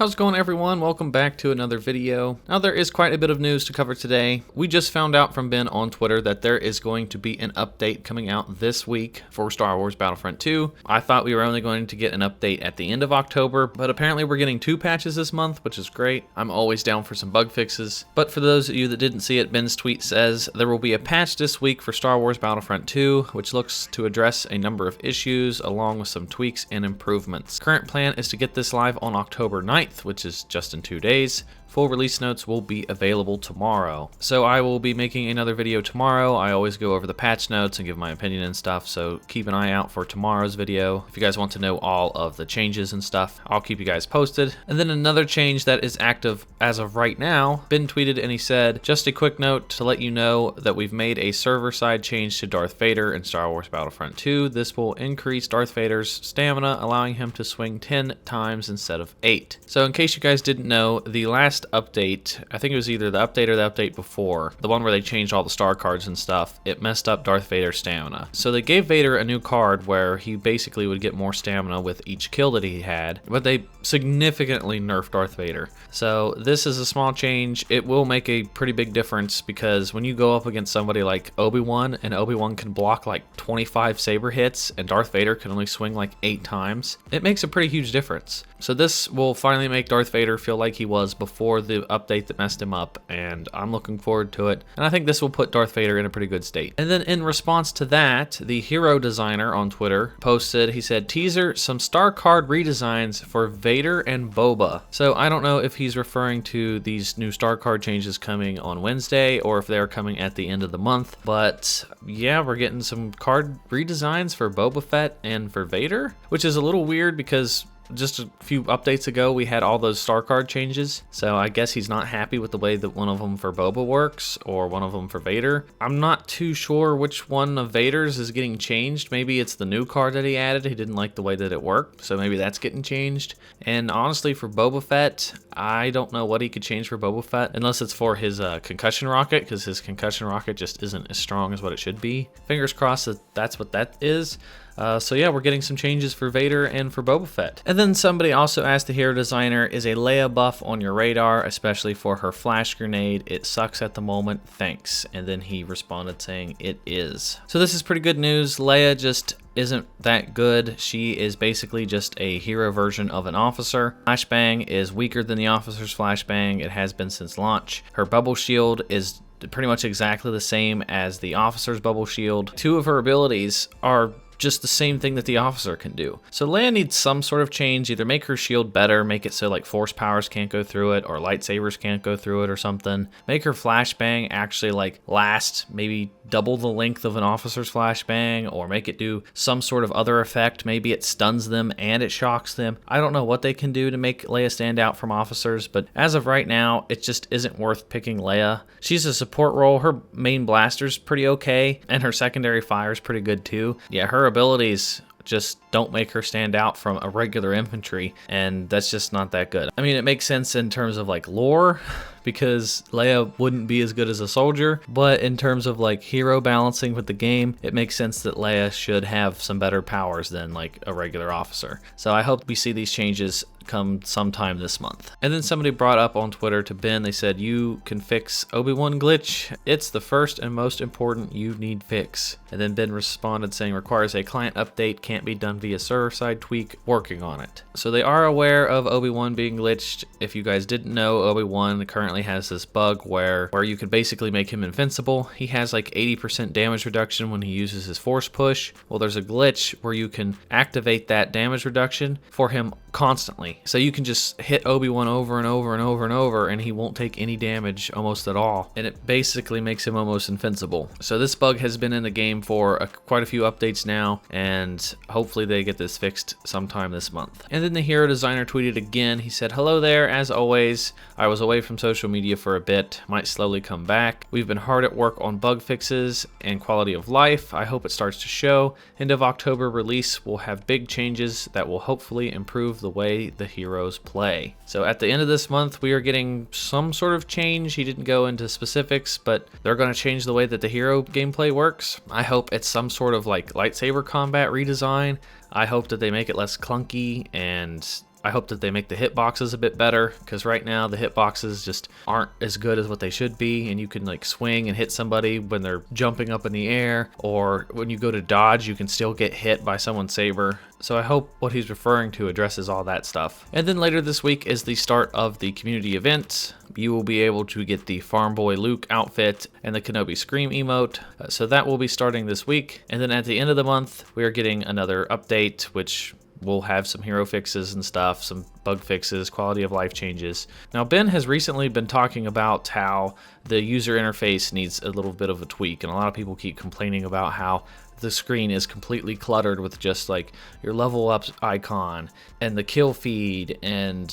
How's it going, everyone? Welcome back to another video. Now, there is quite a bit of news to cover today. We just found out from Ben on Twitter that there is going to be an update coming out this week for Star Wars Battlefront 2. I thought we were only going to get an update at the end of October, but apparently we're getting 2 patches this month, which is great. I'm always down for some bug fixes. But for those of you that didn't see it, Ben's tweet says there will be a patch this week for Star Wars Battlefront 2, which looks to address a number of issues along with some tweaks and improvements. Current plan is to get this live on October 9th, which is just in 2 days. Full release notes will be available tomorrow. So I will be making another video tomorrow. I always go over the patch notes and give my opinion and stuff, so keep an eye out for tomorrow's video. If you guys want to know all of the changes and stuff, I'll keep you guys posted. And then another change that is active as of right now, Ben tweeted and he said, just a quick note to let you know that we've made a server-side change to Darth Vader in Star Wars Battlefront 2. This will increase Darth Vader's stamina, allowing him to swing 10 times instead of 8. So in case you guys didn't know, the last update, I think it was either the update or the update before, the one where they changed all the star cards and stuff, it messed up Darth Vader's stamina. So they gave Vader a new card where he basically would get more stamina with each kill that he had, but they significantly nerfed Darth Vader. So this is a small change. It will make a pretty big difference because when you go up against somebody like Obi-Wan, and Obi-Wan can block like 25 saber hits and Darth Vader can only swing like 8 times, it makes a pretty huge difference. So this will finally make Darth Vader feel like he was before the update that messed him up, and I'm looking forward to it. And I think this will put Darth Vader in a pretty good state. And then in response to that, the hero designer on Twitter posted, he said, teaser, some star card redesigns for Vader and Boba. So I don't know if he's referring to these new star card changes coming on Wednesday or if they're coming at the end of the month. But yeah, we're getting some card redesigns for Boba Fett and for Vader, which is a little weird because just a few updates ago, we had all those star card changes. So I guess he's not happy with the way that one of them for Boba works or one of them for Vader. I'm not too sure which one of Vader's is getting changed. Maybe it's the new card that he added. He didn't like the way that it worked, so maybe that's getting changed. And honestly, for Boba Fett, I don't know what he could change for Boba Fett unless it's for his concussion rocket, because his concussion rocket just isn't as strong as what it should be. Fingers crossed that that's what that is. So yeah, we're getting some changes for Vader and for Boba Fett. And then somebody also asked the hero designer, is a Leia buff on your radar, especially for her flash grenade? It sucks at the moment, thanks. And then he responded saying it is. So this is pretty good news. Leia just isn't that good. She is basically just a hero version of an officer. Flashbang is weaker than the officer's flashbang. It has been since launch. Her bubble shield is pretty much exactly the same as the officer's bubble shield. 2 of her abilities are just the same thing that the officer can do. So Leia needs some sort of change, either make her shield better, make it so like force powers can't go through it or lightsabers can't go through it or something. Make her flashbang actually like last maybe double the length of an officer's flashbang, or make it do some sort of other effect. Maybe it stuns them and it shocks them. I don't know what they can do to make Leia stand out from officers, but as of right now, it just isn't worth picking Leia. She's a support role. Her main blaster's pretty okay, and her secondary fire's pretty good too. Yeah, her abilities just don't make her stand out from a regular infantry, and that's just not that good. I mean, it makes sense in terms of like lore, because Leia wouldn't be as good as a soldier, but in terms of like hero balancing with the game, it makes sense that Leia should have some better powers than like a regular officer. So I hope we see these changes come sometime this month. And then somebody brought up on Twitter to Ben, they said, you can fix Obi-Wan Glitch. It's the first and most important you need fix. And then Ben responded saying, requires a client update, can't be done via server-side tweak, working on it. So they are aware of Obi-Wan being glitched. If you guys didn't know, Obi-Wan currently has this bug where you can basically make him invincible. He has like 80% damage reduction when he uses his force push. Well, there's a glitch where you can activate that damage reduction for him constantly. So you can just hit Obi-Wan over and over and over and over, and he won't take any damage almost at all. And it basically makes him almost invincible. So this bug has been in the game for quite a few updates now, and hopefully they get this fixed sometime this month. And then the hero designer tweeted again. He said, hello there, as always. I was away from social media for a bit, might slowly come back. We've been hard at work on bug fixes and quality of life. I hope it starts to show. End of October release will have big changes that will hopefully improve the way the heroes play. So at the end of this month, we are getting some sort of change. He didn't go into specifics, but they're going to change the way that the hero gameplay works. I hope it's some sort of like lightsaber combat redesign. I hope that they make it less clunky and I hope that they make the hitboxes a bit better, because right now the hitboxes just aren't as good as what they should be, and you can like swing and hit somebody when they're jumping up in the air, or when you go to dodge you can still get hit by someone's saber. So I hope what he's referring to addresses all that stuff. And then later this week is the start of the community event. You will be able to get the Farm Boy Luke outfit and the Kenobi Scream emote. So that will be starting this week. And then at the end of the month, we are getting another update, which will have some hero fixes and stuff, some bug fixes, quality of life changes. Now, Ben has recently been talking about how the user interface needs a little bit of a tweak, and a lot of people keep complaining about how the screen is completely cluttered with just like your level up icon and the kill feed, and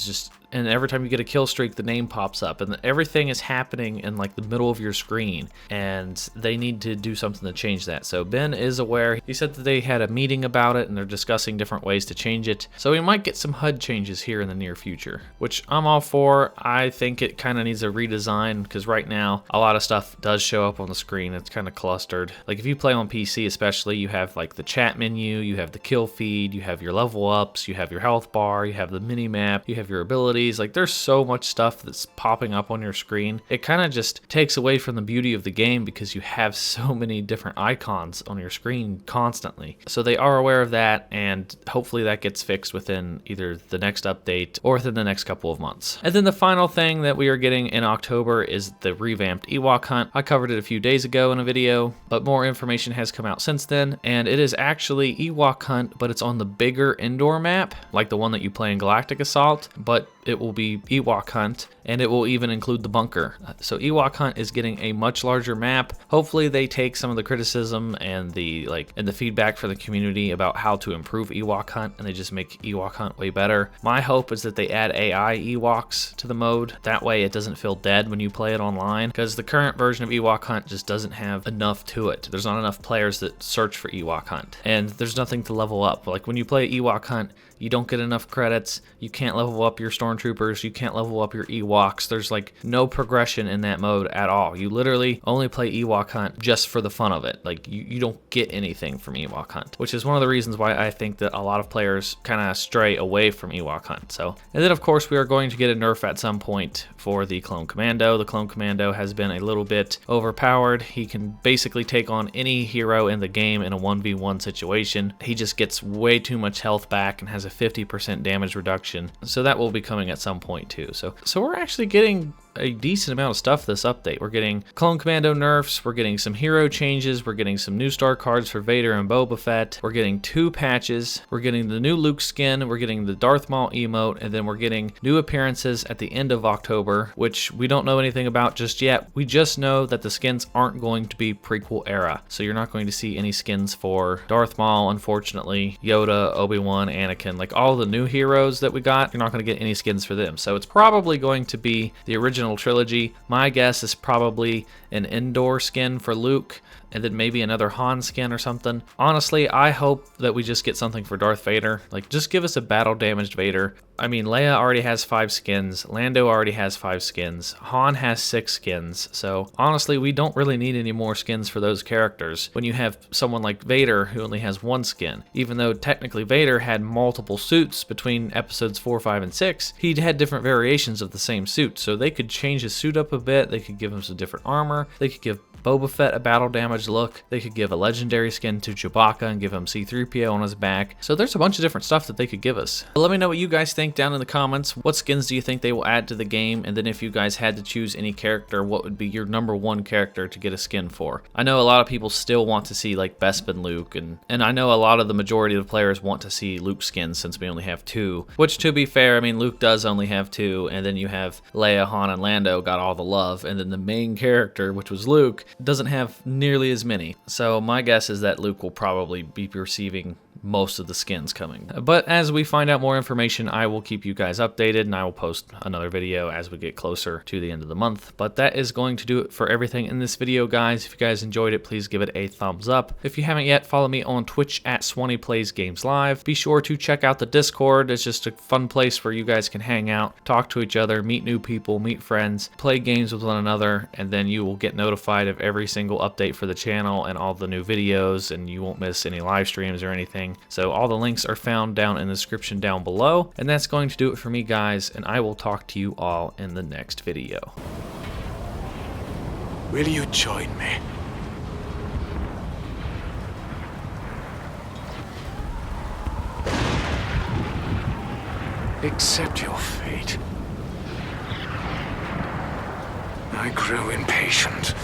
every time you get a kill streak the name pops up, and everything is happening in like the middle of your screen, and they need to do something to change that. So Ben is aware. He said that they had a meeting about it and they're discussing different ways to change it. So we might get some HUD changes here in the near future, which I'm all for. I think it kind of needs a redesign, because right now a lot of stuff does show up on the screen. It's kind of clustered. Like if you play on PC especially, you have like the chat menu, you have the kill feed, you have your level ups, you have your health bar, you have the mini map, you have your abilities. Like there's so much stuff that's popping up on your screen. It kind of just takes away from the beauty of the game, because you have so many different icons on your screen constantly. So they are aware of that, and hopefully that gets fixed within either the next update or within the next couple of months. And then the final thing that we are getting in October is the revamped Ewok hunt. I covered it a few days ago in a video, but more information has come out since then, and it is actually Ewok hunt, but it's on the bigger indoor map, like the one that you play in Galactic Assault, but it will be Ewok hunt, and it will even include the bunker. So Ewok hunt is getting a much larger map. Hopefully they take some of the criticism and the feedback from the community about how to improve Ewok hunt, and they just make Ewok hunt way better. My hope is that they add AI Ewoks to the mode. That way it doesn't feel dead when you play it online, because the current version of Ewok hunt just doesn't have enough to it. There's not enough players that search for Ewok hunt, and there's nothing to level up. Like when you play Ewok hunt, you don't get enough credits, you can't level up your stormtroopers, you can't level up your Ewoks. There's like no progression in that mode at all. You literally only play Ewok hunt just for the fun of it. Like you don't get anything from Ewok hunt, which is one of the reasons why I think that a lot of players kind of stray away from Ewok hunt. So, and then of course we are going to get a nerf at some point for the Clone Commando. The Clone Commando has been a little bit overpowered. He can basically take on any hero in the game in a 1v1 situation. He just gets way too much health back and has a 50% damage reduction. So that will be coming at some point too. So we're actually getting a decent amount of stuff this update. We're getting Clone Commando nerfs, we're getting some hero changes, we're getting some new star cards for Vader and Boba Fett, we're getting 2 patches, we're getting the new Luke skin, we're getting the Darth Maul emote, and then we're getting new appearances at the end of October, which we don't know anything about just yet. We just know that the skins aren't going to be prequel era, so you're not going to see any skins for Darth Maul, unfortunately, Yoda, Obi-Wan, Anakin, like all the new heroes that we got, you're not going to get any skins for them. So it's probably going to be the original trilogy. My guess is probably an indoor skin for Luke, and then maybe another Han skin or something. Honestly, I hope that we just get something for Darth Vader. Like, just give us a battle damaged Vader. I mean, Leia already has 5 skins. Lando already has 5 skins. Han has 6 skins. So honestly, we don't really need any more skins for those characters when you have someone like Vader who only has 1 skin. Even though technically Vader had multiple suits between episodes 4, 5, and 6, he had different variations of the same suit. So they could change his suit up a bit. They could give him some different armor. They could give Boba Fett a battle damage look. They could give a legendary skin to Chewbacca and give him C-3PO on his back. So there's a bunch of different stuff that they could give us. But let me know what you guys think down in the comments. What skins do you think they will add to the game? And then if you guys had to choose any character, what would be your #1 character to get a skin for? I know a lot of people still want to see like Bespin Luke, and I know a lot of the majority of the players want to see Luke skins since we only have 2. Which, to be fair, I mean, Luke does only have 2, and then you have Leia, Han, and Lando got all the love, and then the main character, which was Luke, doesn't have nearly as many. So my guess is that Luke will probably be receiving most of the skins coming. But as we find out more information, I will keep you guys updated, and I will post another video as we get closer to the end of the month. But that is going to do it for everything in this video, guys. If you guys enjoyed it, please give it a thumbs up. If you haven't yet, follow me on Twitch at SwannyPlaysGamesLive. Be sure to check out the Discord. It's just a fun place where you guys can hang out, talk to each other, meet new people, meet friends, play games with one another, and then you will get notified of every single update for the channel and all the new videos, and you won't miss any live streams or anything. everything. So all the links are found down in the description down below. And that's going to do it for me, guys, and I will talk to you all in the next video. Will you join me? Accept your fate. I grew impatient.